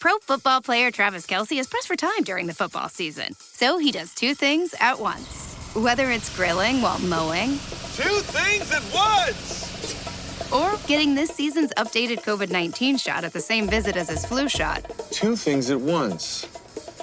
Pro Football player Travis Kelce is pressed for time during the football season. So he does two things at once. Whether it's grilling while mowing. Two things at once! Or getting this season's updated COVID-19 shot at the same visit as his flu shot. Two things at once.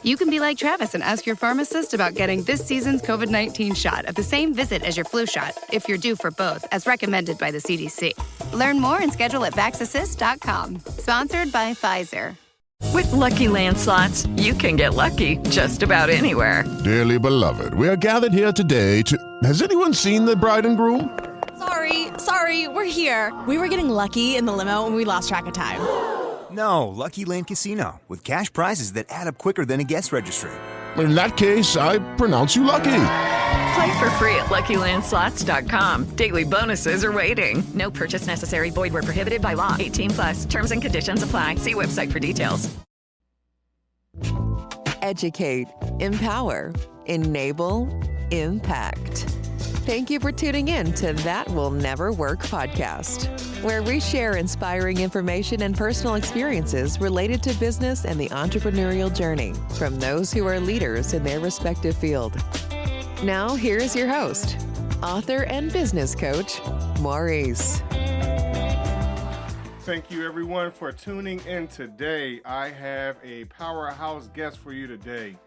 You can be like Travis and ask your pharmacist about getting this season's COVID-19 shot at the same visit as your flu shot, if you're due for both, as recommended by the CDC. Learn more and schedule at VaxAssist.com. Sponsored by Pfizer. With Lucky Land Slots, you can get lucky just about anywhere. Dearly beloved, we are gathered here today to... Has anyone seen the bride and groom? Sorry, we're here. We were getting lucky in the limo and we lost track of time. No, Lucky Land Casino, with cash prizes that add up quicker than a guest registry. In that case, I pronounce you lucky. Play for free at LuckyLandSlots.com. Daily bonuses are waiting. No purchase necessary. Void where prohibited by law. 18+. Terms and conditions apply. See website for details. Educate, empower, enable, impact. Thank you for tuning in to That Will Never Work podcast, where we share inspiring information and personal experiences related to business and the entrepreneurial journey from those who are leaders in their respective field. Now, here's your host, author and business coach, Maurice. Thank you, everyone, for tuning in today. I have a powerhouse guest for you today.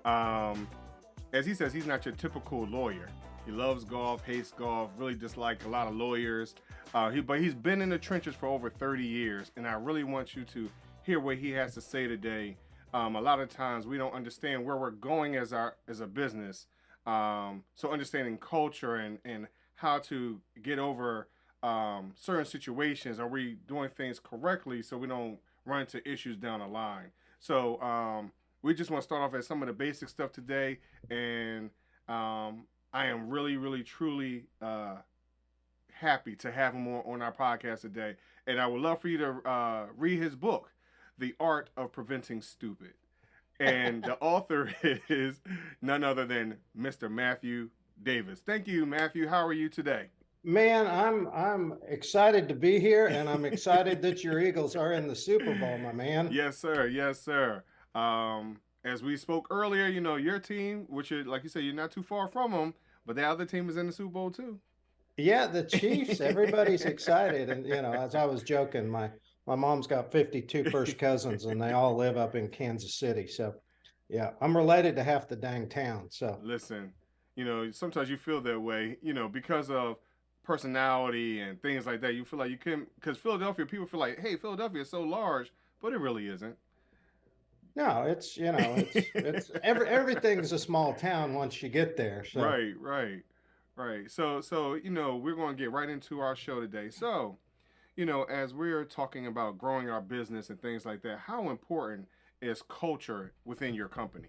As he says, he's not your typical lawyer. He loves golf, hates golf, really just like a lot of lawyers. But he's been in the trenches for over 30 years, and I really want you to hear what he has to say today. A lot of times we don't understand where we're going as a business. So understanding culture and how to get over certain situations. Are we doing things correctly so we don't run into issues down the line? So we just want to start off at some of the basic stuff today, and I am really, really, truly happy to have him on our podcast today. And I would love for you to read his book, The Art of Preventing Stupid. And the author is none other than Mr. Matthew Davis. Thank you, Matthew. How are you today? Man, I'm excited to be here, and I'm excited that your Eagles are in the Super Bowl, my man. Yes, sir. Yes, sir. As we spoke earlier, you know, your team, which is, like you said, you're not too far from them, but the other team is in the Super Bowl too. Yeah, the Chiefs, everybody's excited. And, you know, as I was joking, my mom's got 52 first cousins, and they all live up in Kansas City. So, yeah, I'm related to half the dang town. So listen, you know, sometimes you feel that way, you know, because of personality and things like that. You feel like you can, because Philadelphia, people feel like, hey, Philadelphia is so large, but it really isn't. No, it's, you know, it's everything's a small town once you get there. So. Right. So, you know, we're going to get right into our show today. So, you know, as we're talking about growing our business and things like that, how important is culture within your company?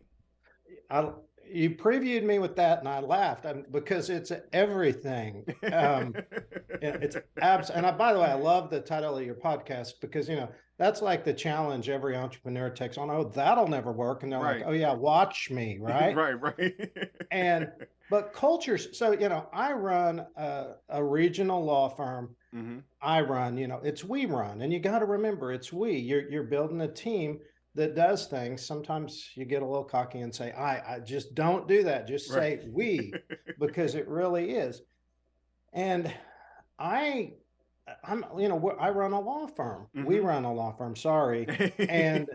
You previewed me with that, and I laughed because it's everything. It's and by the way, I love the title of your podcast because, you know, that's like the challenge every entrepreneur takes on. Oh, that'll never work. And they're like, oh yeah, watch me. Right. Right. But cultures. So, you know, I run a regional law firm. Mm-hmm. I run, you know, we run, and you got to remember it's we, you're building a team that does things. Sometimes you get a little cocky and say, I just don't do that. Just say we, because it really is. And I'm, you know, I run a law firm. Mm-hmm. We run a law firm. Sorry. And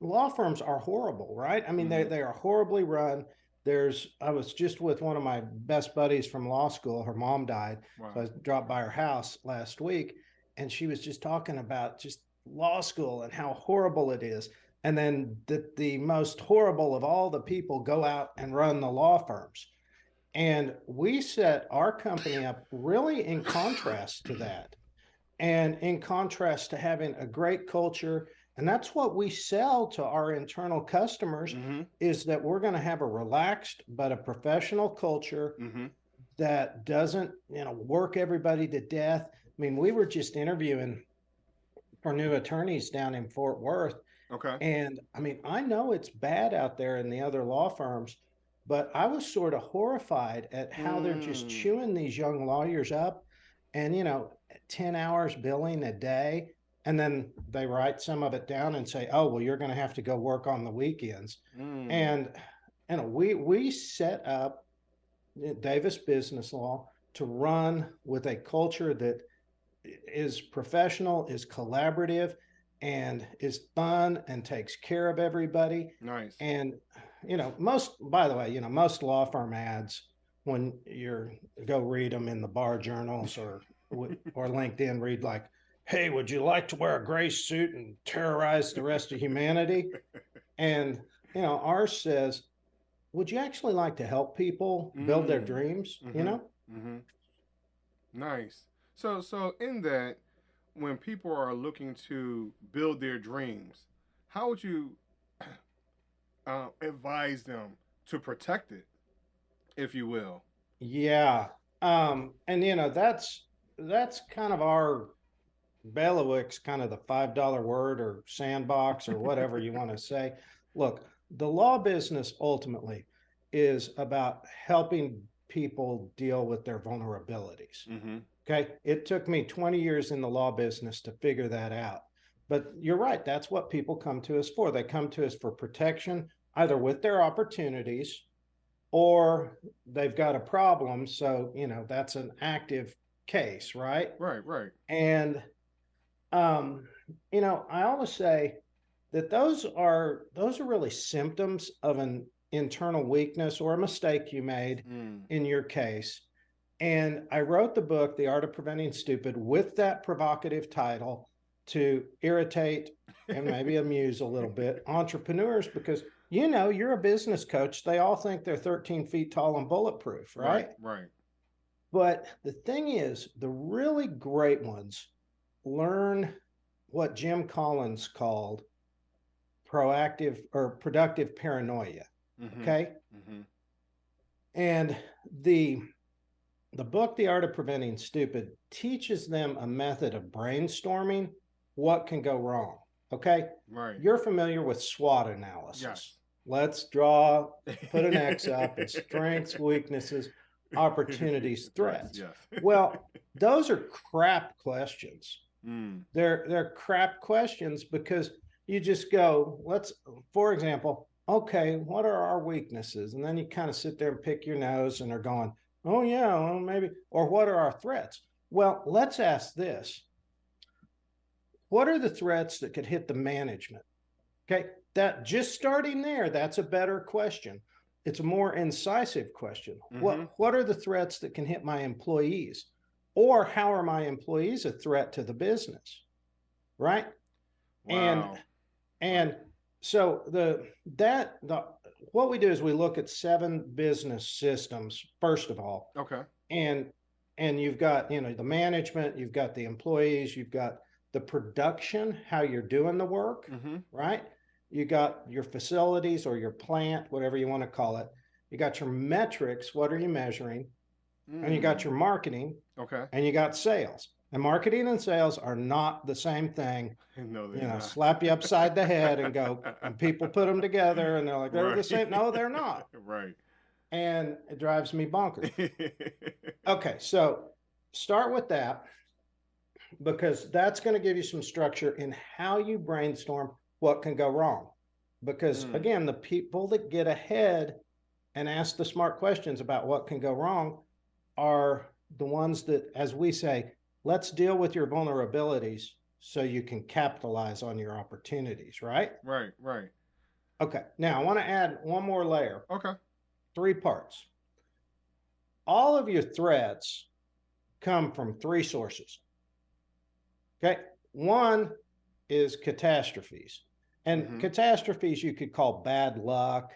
law firms are horrible, right? I mean, mm-hmm. they are horribly run. I was just with one of my best buddies from law school. Her mom died. Wow. So I dropped by her house last week, and she was just talking about just law school and how horrible it is. And then the most horrible of all the people go out and run the law firms. And we set our company up really in contrast to that, and in contrast to having a great culture. And that's what we sell to our internal customers, mm-hmm. is that we're going to have a relaxed but a professional culture, mm-hmm. that doesn't, you know, work everybody to death. I mean, we were just interviewing for new attorneys down in Fort Worth. Okay. And I mean, I know it's bad out there in the other law firms, but I was sort of horrified at how they're just chewing these young lawyers up, and, you know, 10 hours billing a day. and then they write some of it down and say, oh, well, you're going to have to go work on the weekends. And we set up Davis Business Law to run with a culture that is professional, is collaborative, and is fun and takes care of everybody. Nice. And, most law firm ads, when go read them in the bar journals or LinkedIn, read like, hey, would you like to wear a gray suit and terrorize the rest of humanity? And, ours says, would you actually like to help people build their dreams? Nice. So in that, when people are looking to build their dreams, how would you advise them to protect it, if you will? Yeah. And that's kind of our bailiwick's kind of the $5 word or sandbox or whatever you want to say. Look, the law business ultimately is about helping people deal with their vulnerabilities. Okay. It took me 20 years in the law business to figure that out. But you're right. That's what people come to us for. They come to us for protection, either with their opportunities or they've got a problem. So, that's an active case, right? Right. And, I always say that those are really symptoms of an internal weakness or a mistake you made in your case. And I wrote the book, The Art of Preventing Stupid, with that provocative title to irritate and maybe amuse a little bit entrepreneurs, because, you're a business coach. They all think they're 13 feet tall and bulletproof, right? Right. But the thing is, the really great ones learn what Jim Collins called proactive or productive paranoia. Okay. And the book, The Art of Preventing Stupid, teaches them a method of brainstorming what can go wrong. Okay. Right. You're familiar with SWOT analysis. Yes. Let's put an X up and strengths, weaknesses, opportunities, threats. Yes. Well, those are crap questions. They're crap questions because you just go, for example, okay, what are our weaknesses? And then you kind of sit there and pick your nose and are going, oh yeah, well, maybe, or what are our threats? Well, let's ask this. What are the threats that could hit the management? Okay, that just starting there, that's a better question. It's a more incisive question. What are the threats that can hit my employees? Or how are my employees a threat to the business? Right? Wow. And so what we do is we look at 7 business systems, first of all. Okay. And you've got, the management, you've got the employees, you've got the production, how you're doing the work, right? You got your facilities or your plant, whatever you want to call it. You got your metrics, what are you measuring? And you got your marketing. Okay. And you got sales. And marketing and sales are not the same thing. No, they're not. Slap you upside the head and go, and people put them together and they're like, they're the same. No, they're not. Right. And it drives me bonkers. Okay, so start with that, because that's going to give you some structure in how you brainstorm what can go wrong. Because again, the people that get ahead and ask the smart questions about what can go wrong are the ones that, as we say, let's deal with your vulnerabilities so you can capitalize on your opportunities, right? Right. Okay, now I want to add one more layer. Okay. 3 parts. All of your threats come from 3 sources. Okay, one is catastrophes. And catastrophes you could call bad luck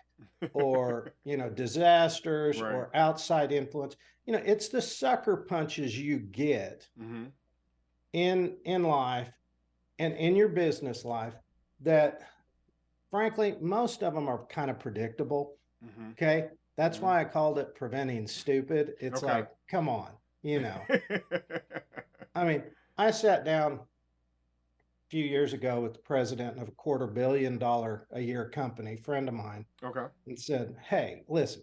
or, disasters or outside influence. It's the sucker punches you get in life and in your business life that, frankly, most of them are kind of predictable. Okay. That's why I called it Preventing Stupid. It's like, come on, I mean, I sat down a few years ago with the president of a $250 million a year company, friend of mine, and said, hey, listen,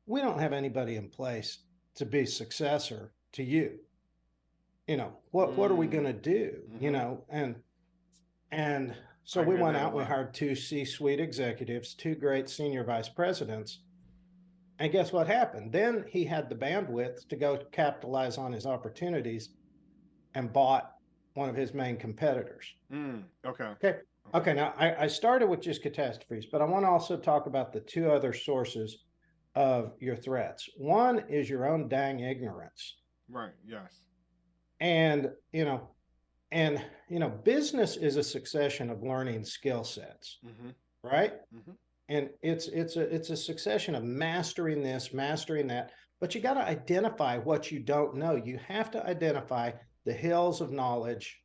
we don't have anybody in place to be successor to you. What are we going to do? And And so we went out, we hired 2 C-suite executives, 2 great senior vice presidents. And guess what happened? Then he had the bandwidth to go capitalize on his opportunities and bought one of his main competitors. Okay. Now I started with just catastrophes, but I want to also talk about the 2 other sources of your threats. One is your own dang ignorance. Right. Yes. And, business is a succession of learning skill sets, right? And it's a succession of mastering this, mastering that, but you got to identify what you don't know. You have to identify the hills of knowledge,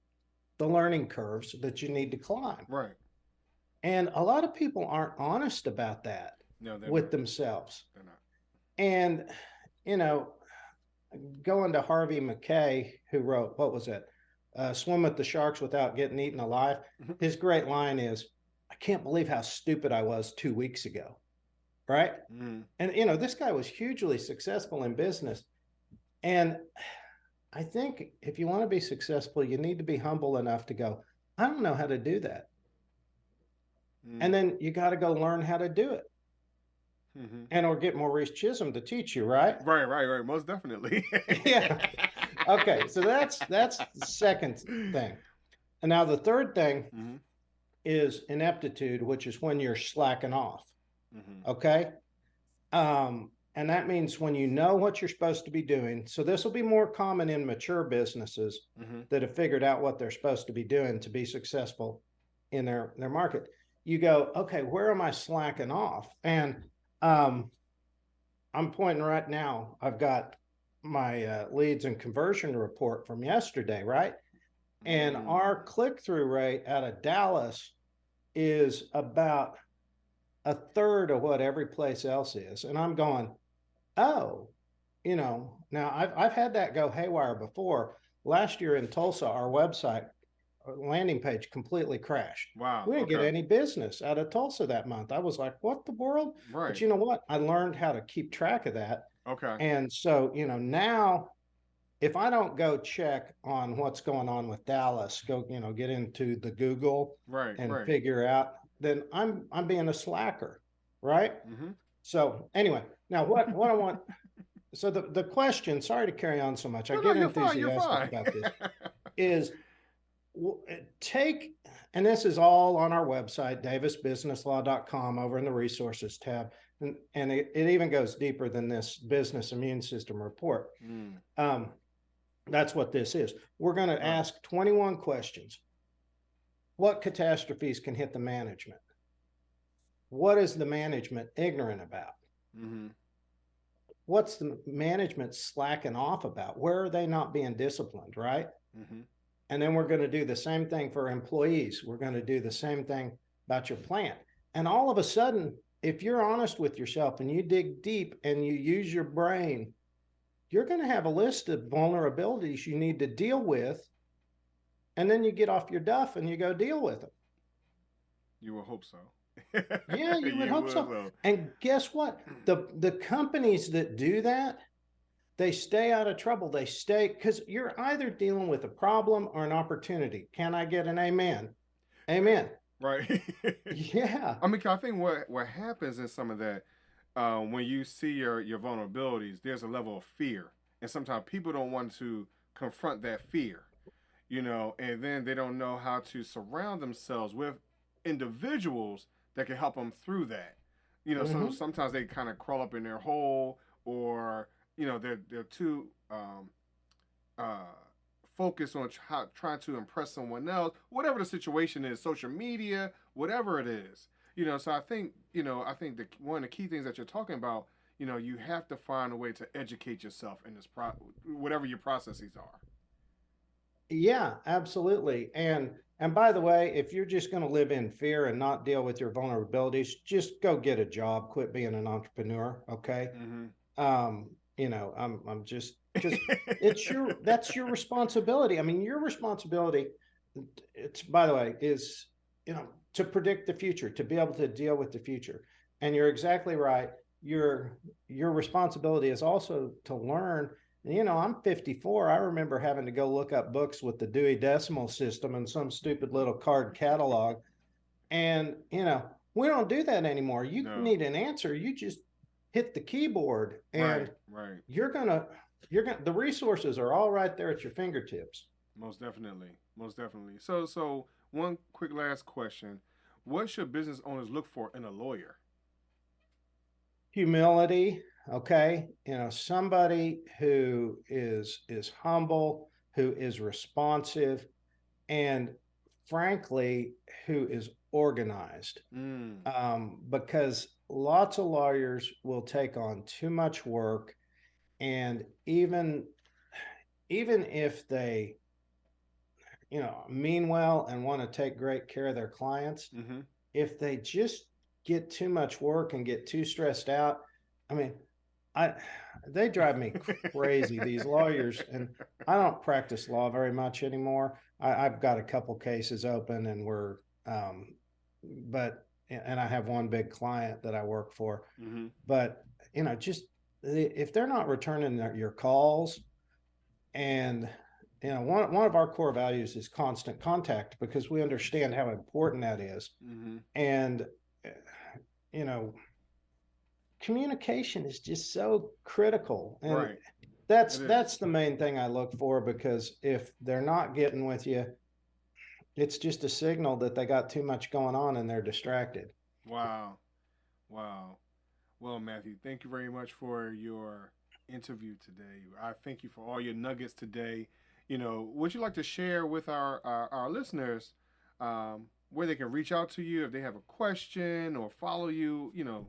the learning curves that you need to climb. Right. And a lot of people aren't honest about that with themselves. They're not. And, going to Harvey Mackay, who wrote, what was it? Swim with the Sharks Without Getting Eaten Alive. His great line is, I can't believe how stupid I was 2 weeks ago. Right. And, this guy was hugely successful in business. And I think if you want to be successful, you need to be humble enough to go, I don't know how to do that. And then you got to go learn how to do it. And or get Maurice Chisholm to teach you, right? Right. Most definitely. Yeah. Okay. So that's the second thing. And now the third thing is ineptitude, which is when you're slacking off. Okay. And that means when you know what you're supposed to be doing. So this will be more common in mature businesses that have figured out what they're supposed to be doing to be successful in their market. You go, okay, where am I slacking off? And I'm pointing right now, I've got my leads and conversion report from yesterday, right? And our click-through rate out of Dallas is about a third of what every place else is. And I'm going, oh, now I've had that go haywire before. Last year in Tulsa, our website landing page completely crashed. Wow. We didn't get any business out of Tulsa that month. I was like, what the world? Right. But you know what? I learned how to keep track of that. Okay. And so, now if I don't go check on what's going on with Dallas, go, get into the Google and figure out, then I'm being a slacker. Right. So anyway, now what I want, so the question, sorry to carry on so much. I get enthusiastic about this is, and this is all on our website, davisbusinesslaw.com, over in the resources tab. And it even goes deeper than this business immune system report. That's what this is. We're going to ask 21 questions. What catastrophes can hit the management? What is the management ignorant about? What's the management slacking off about? Where are they not being disciplined, right? And then we're going to do the same thing for employees. We're going to do the same thing about your plant. And all of a sudden, if you're honest with yourself and you dig deep and you use your brain, you're going to have a list of vulnerabilities you need to deal with. And then you get off your duff and you go deal with them. You would hope so. Yeah, you would hope so. And guess what? The companies that do that, they stay out of trouble. They stay, because you're either dealing with a problem or an opportunity. Can I get an amen? Amen. Right. Yeah. I mean, I think what happens in some of that, when you see your vulnerabilities, there's a level of fear. And sometimes people don't want to confront that fear, and then they don't know how to surround themselves with individuals that can help them through that. So sometimes they kind of crawl up in their hole, or they're too focused on trying to impress someone else, whatever the situation is, social media, whatever it is. So I think one of the key things that you're talking about, you have to find a way to educate yourself in this whatever your processes are. Yeah, absolutely. And by the way, if you're just going to live in fear and not deal with your vulnerabilities, just go get a job, quit being an entrepreneur. Okay. I'm just that's your responsibility. I mean, your responsibility, by the way, is, to predict the future, to be able to deal with the future. And you're exactly right. Your responsibility is also to learn You know, I'm 54. I remember having to go look up books with the Dewey Decimal System and some stupid little card catalog. And, you know, we don't do that anymore. You need an answer. You just hit the keyboard and right. the resources are all right there at your fingertips. Most definitely. So one quick last question. What should business owners look for in a lawyer? Humility. Okay. You know, somebody who is humble, who is responsive, and frankly, who is organized. Because lots of lawyers will take on too much work, and even if they, you know, mean well and want to take great care of their clients, if they just get too much work and get too stressed out, I mean, they drive me crazy, these lawyers, and I don't practice law very much anymore. I've got a couple cases open, and and I have one big client that I work for, but you know, just if they're not returning your calls, and you know, one of our core values is constant contact, because we understand how important that is. And you know, communication is just so critical, and that's the main thing I look for, because if they're not getting with you, it's just a signal that they got too much going on and they're distracted. Wow. Well, Matthew, thank you very much for your interview today. I thank you for all your nuggets today. You know, would you like to share with our listeners where they can reach out to you if they have a question or follow you, you know,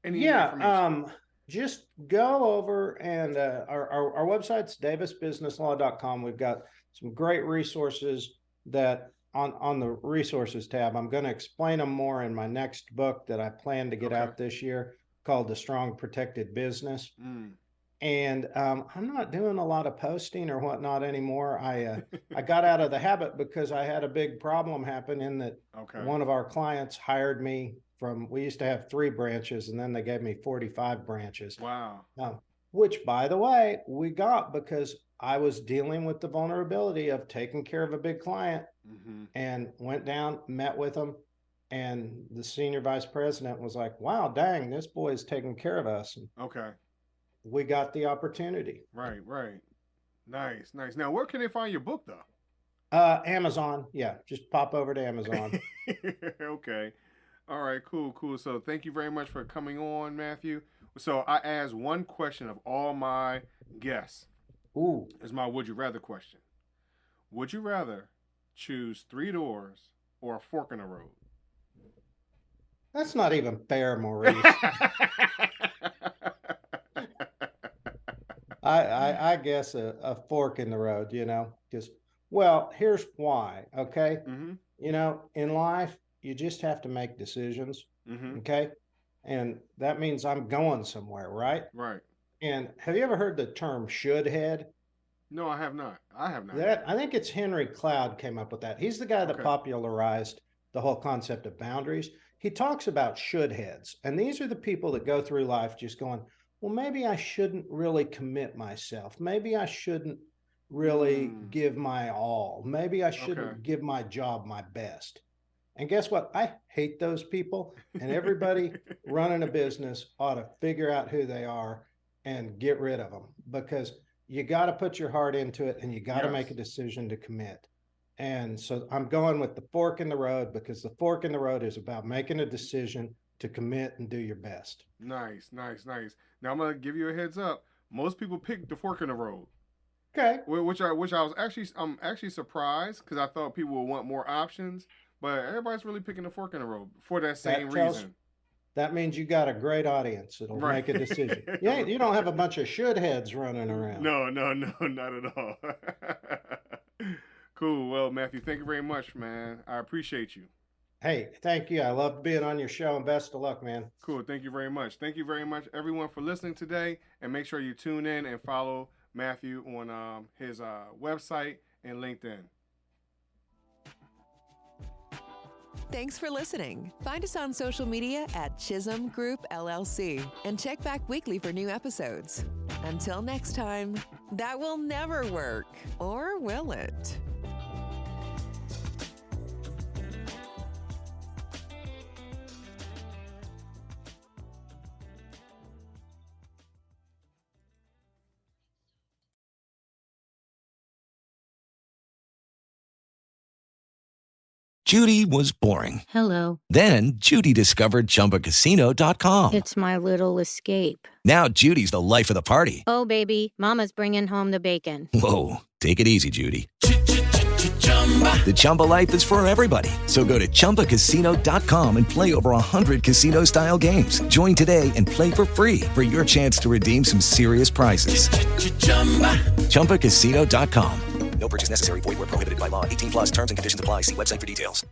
any information? Just go over and our website's davisbusinesslaw.com. We've got some great resources that on the resources tab. I'm going to explain them more in my next book that I plan to get out this year, called The Strong Protected Business. And I'm not doing a lot of posting or whatnot anymore. I got out of the habit because I had a big problem happen in that one of our clients hired me we used to have 3 branches, and then they gave me 45 branches. Wow. Which, by the way, we got because I was dealing with the vulnerability of taking care of a big client, and went down, met with them, and the senior vice president was like, wow, dang, this boy's taking care of us. And we got the opportunity. Right. Nice. Now, where can they find your book, though? Amazon. Yeah, just pop over to Amazon. Okay. All right, cool. So thank you very much for coming on, Matthew. So I asked one question of all my guests. Is my would you rather question. Would you rather choose 3 doors or a fork in the road? That's not even fair, Maurice. I guess a fork in the road, you know, because, well, here's why. Okay. You know, in life, you just have to make decisions. Okay. And that means I'm going somewhere, right? Right. And have you ever heard the term should head? No, I have not. I think it's Henry Cloud came up with that. He's the guy that popularized the whole concept of boundaries. He talks about should heads. And these are the people that go through life just going, well, maybe I shouldn't really commit myself. Maybe I shouldn't really give my all. Maybe I shouldn't give my job my best. And guess what? I hate those people. And everybody running a business ought to figure out who they are and get rid of them, because you got to put your heart into it, and you got to make a decision to commit. And so I'm going with the fork in the road, because the fork in the road is about making a decision to commit and do your best. Nice. Now I'm going to give you a heads up. Most people pick the fork in the road. Okay. Which I'm actually surprised, because I thought people would want more options, but everybody's really picking the fork in the road for that same reason. That means you got a great audience that'll make a decision. You don't have a bunch of should heads running around. No, not at all. Cool. Well, Matthew, thank you very much, man. I appreciate you. Hey, thank you. I love being on your show, and best of luck, man. Cool. Thank you very much. Thank you very much, everyone, for listening today. And make sure you tune in and follow Matthew on his website and LinkedIn. Thanks for listening. Find us on social media at Chisholm Group LLC, and check back weekly for new episodes. Until next time, that will never work. Or will it? Judy was boring. Hello. Then Judy discovered ChumbaCasino.com. It's my little escape. Now Judy's the life of the party. Oh, baby, mama's bringing home the bacon. Whoa, take it easy, Judy. The Chumba life is for everybody. So go to ChumbaCasino.com and play over 100 casino-style games. Join today and play for free for your chance to redeem some serious prizes. ChumbaCasino.com. No purchase necessary. Void where prohibited by law. 18+ terms and conditions apply. See website for details.